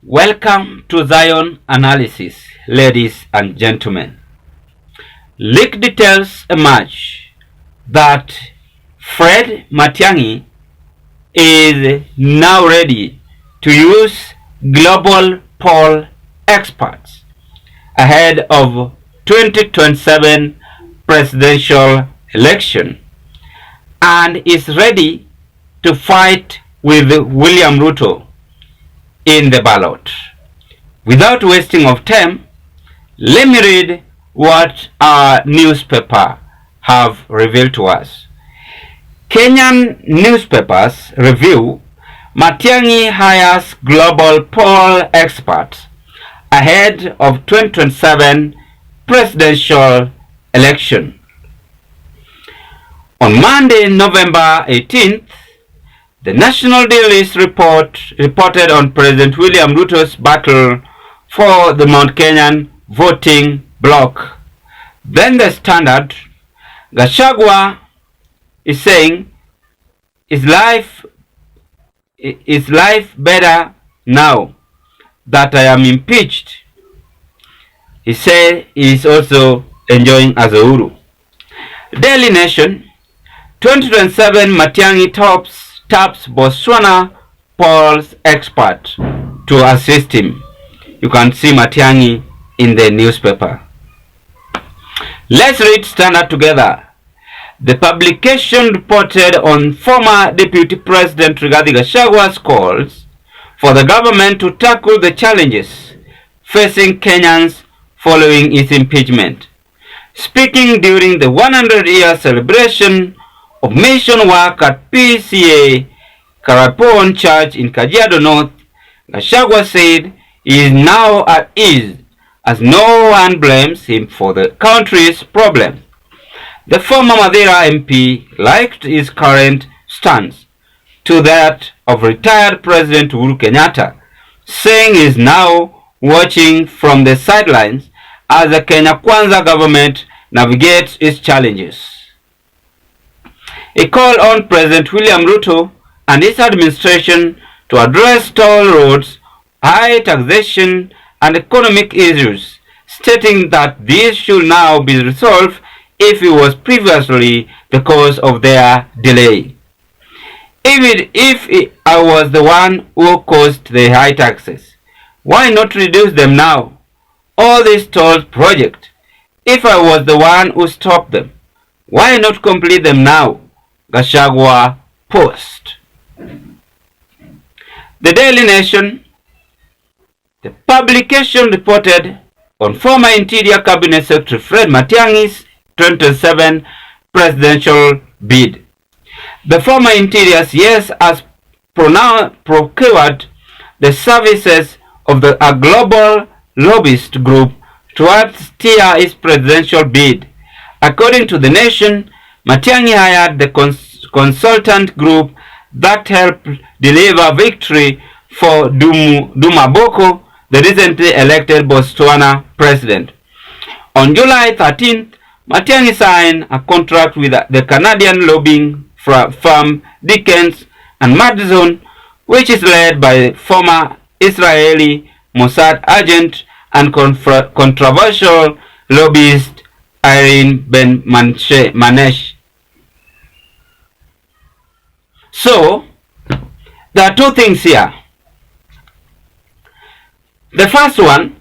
Welcome to Zion Analysis, ladies and gentlemen. Leaked details emerge that Fred Matiangi is now ready to use global poll experts ahead of 2027 presidential election and is ready to fight with William Ruto in the ballot. Without wasting of time, let me read what our newspaper have revealed to us. Kenyan newspapers review Matiangi hires global poll experts ahead of 2027 presidential election. On Monday, November 18th, the National Dailies reported on President William Ruto's battle for the Mount Kenyan voting bloc. Then the Standard, Gacha is saying, is life better now that I am impeached? He said he is also enjoying as a Uhuru. Daily Nation, 2027 Matiangi taps Botswana polls expert to assist him. You can see Matiangi in the newspaper. Let's read Standard together. The publication reported on former Deputy President Rigathi Gachagua's calls for the government to tackle the challenges facing Kenyans following its impeachment. Speaking during the 100-year celebration of mission work at PCA Karapon Church in Kajiado North, Gachagua said he is now at ease as no one blames him for the country's problems. The former Madera MP liked his current stance to that of retired President Uhuru Kenyatta, saying he is now watching from the sidelines as the Kenya Kwanza government navigates its challenges. He called on President William Ruto and his administration to address toll roads, high taxation, and economic issues, stating that these should now be resolved if it was previously the cause of their delay. Even if I was the one who caused the high taxes, why not reduce them now? All these toll projects, if I was the one who stopped them, why not complete them now? Gachagua post. The Daily Nation, the publication reported on former Interior Cabinet Secretary Fred Matiangi's 2027 presidential bid. The former Interior CS has procured the services of a global lobbyist group to steer his presidential bid. According to the Nation, Matiangi hired the consultant group that helped deliver victory for Dumaboko, the recently elected Botswana president. On July 13th, Matiangi signed a contract with the Canadian lobbying firm Dickens and Madison, which is led by former Israeli Mossad agent and controversial lobbyist Irene Ben-Manesh. So, there are two things here. The first one,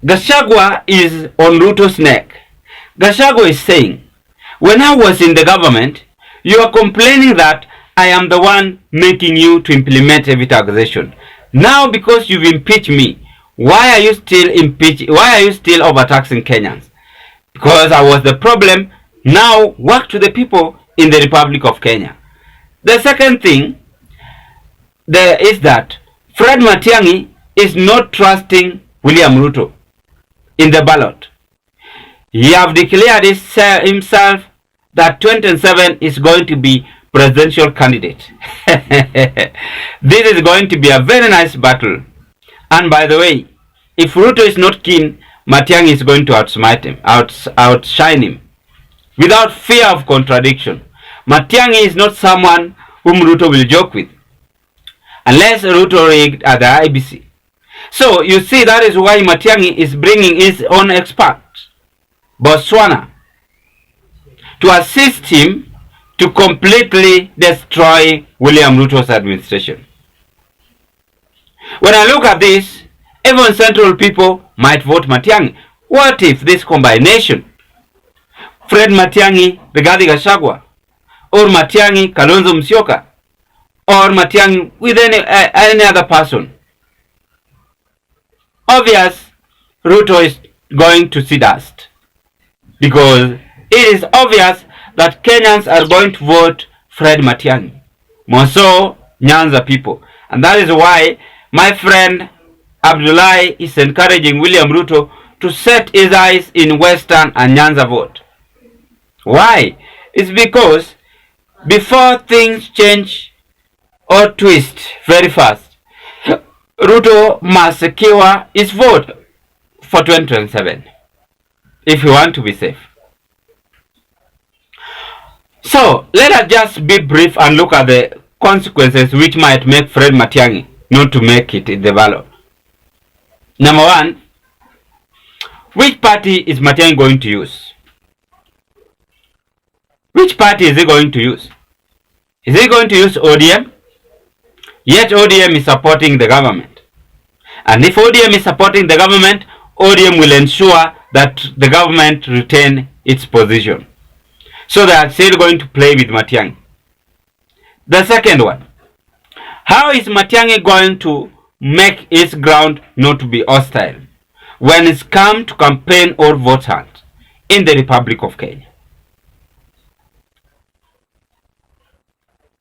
Gachagua is on Ruto's neck. Gachagua is saying, when I was in the government, you are complaining that I am the one making you to implement every taxation. Now, because you've impeached me, why are you still overtaxing Kenyans? Because I was the problem. Now work to the people in the Republic of Kenya. The second thing is that Fred Matiangi is not trusting William Ruto in the ballot. He have declared himself that 2027 is going to be presidential candidate. This is going to be a very nice battle. And by the way, if Ruto is not keen, Matiangi is going to outshine him without fear of contradiction. Matiangi is not someone whom Ruto will joke with, unless Ruto rigged at the IBC. So you see, that is why Matiangi is bringing his own expert, Botswana, to assist him to completely destroy William Ruto's administration. When I look at this, even central people might vote Matiangi. What if this combination, Fred Matiangi, Rigathi Gachagua, or Matiangi, Kalonzo Musyoka, or Matiangi with any other person? Obvious, Ruto is going to see dust, because it is obvious that Kenyans are going to vote Fred Matiangi, more so Nyanza people. And that is why my friend Abdullahi is encouraging William Ruto to set his eyes in Western and Nyanza vote. Why? It's because before things change or twist very fast, Ruto must secure his vote for 2027 if you want to be safe. So let us just be brief and look at the consequences which might make Fred Matiangi not to make it in the ballot. Number one, which party is Matiangi going to use? Which party is he going to use? Is he going to use ODM? Yet ODM is supporting the government. And if ODM is supporting the government, ODM will ensure that the government retain its position. So they are still going to play with Matiangi. The second one, how is Matiangi going to make its ground not to be hostile when it's come to campaign or vote hunt in the Republic of Kenya?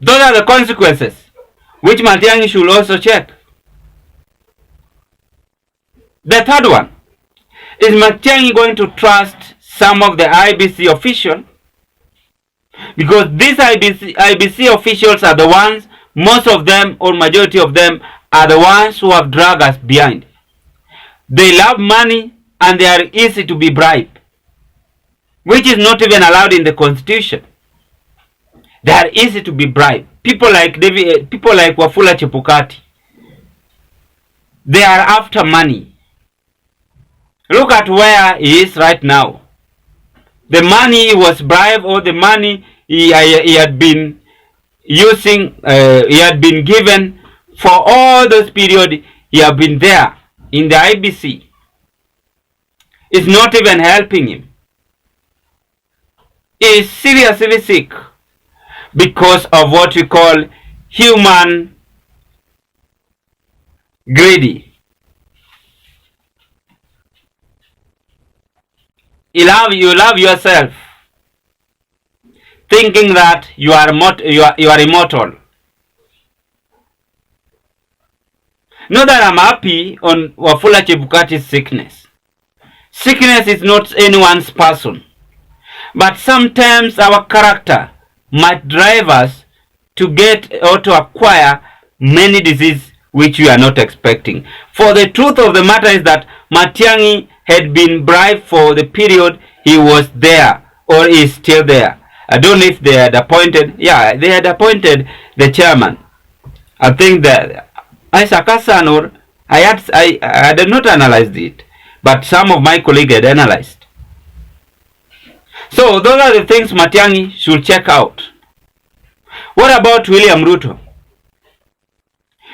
Those are the consequences which Matiangi should also check. The third one, is Matiangi going to trust some of the IBC officials? Because these IBC officials are the ones, most of them or majority of them are the ones who have dragged us behind. They love money and they are easy to be bribed, which is not even allowed in the constitution. They are easy to be bribed. People like Wafula Chebukati, they are after money. Look at where he is right now. The money he was bribed, or the money he had been using, he had been given for all those periods he had been there in the IBC, is not even helping him. He is seriously sick because of what we call human greedy. You love yourself, thinking that you are immortal. Not that I'm happy on Wafula Chebukati's sickness. Sickness is not anyone's person. But sometimes our character might drive us to get or to acquire many diseases which we are not expecting. For the truth of the matter is that Matiangi had been bribed for the period he was there, or is still there. I don't know if they had appointed, they had appointed the chairman. I think that Isaac Hassan, or I had not analyzed it, but some of my colleagues had analyzed. So those are the things Matiangi should check out. What about William Ruto?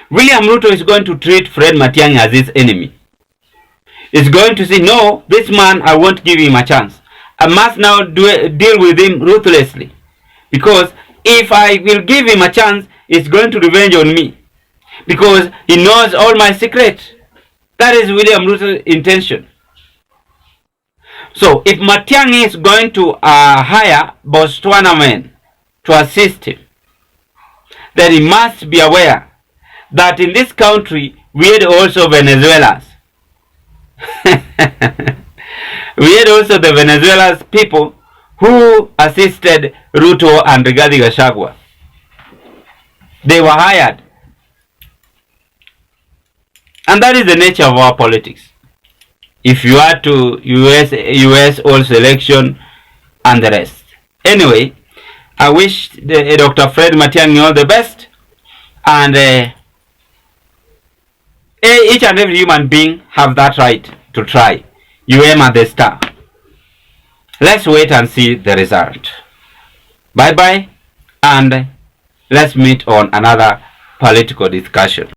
William Ruto is going to treat Fred Matiangi as his enemy. He's going to say, no, this man, I won't give him a chance. I must now deal with him ruthlessly. Because if I will give him a chance, he's going to revenge on me. Because he knows all my secrets. That is William Ruto's intention. So if Matiangi is going to hire Botswana men to assist him, then he must be aware that in this country we had also Venezuelans. We had also the Venezuela's people who assisted Ruto and Rigathi Gachagua. They were hired. And that is the nature of our politics. If you are to US also election and the rest. Anyway, I wish Dr. Fred Matiangi all the best. And say each and every human being have that right to try. You aim at the star. Let's wait and see the result. Bye bye, and let's meet on another political discussion.